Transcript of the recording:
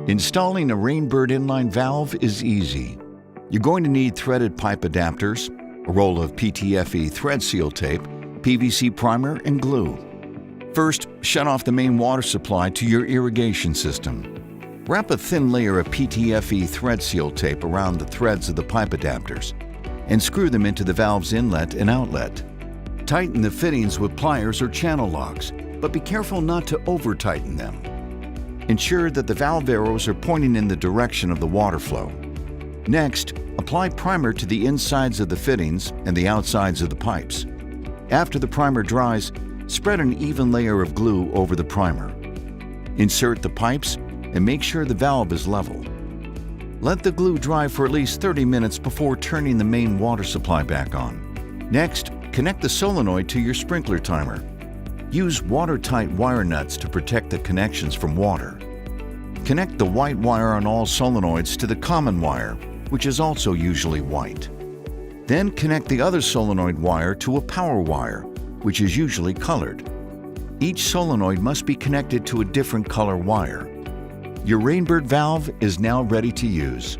Installing a Rainbird inline valve is easy. You're going to need threaded pipe adapters, a roll of PTFE thread seal tape, PVC primer, and glue. First, shut off the main water supply to your irrigation system. Wrap a thin layer of PTFE thread seal tape around the threads of the pipe adapters and screw them into the valve's inlet and outlet. Tighten the fittings with pliers or channel locks, but be careful not to over-tighten them. Ensure that the valve arrows are pointing in the direction of the water flow. Next, apply primer to the insides of the fittings and the outsides of the pipes. After the primer dries, spread an even layer of glue over the primer. Insert the pipes and make sure the valve is level. Let the glue dry for at least 30 minutes before turning the main water supply back on. Next, connect the solenoid to your sprinkler timer. Use watertight wire nuts to protect the connections from water. Connect the white wire on all solenoids to the common wire, which is also usually white. Then connect the other solenoid wire to a power wire, which is usually colored. Each solenoid must be connected to a different color wire. Your Rainbird valve is now ready to use.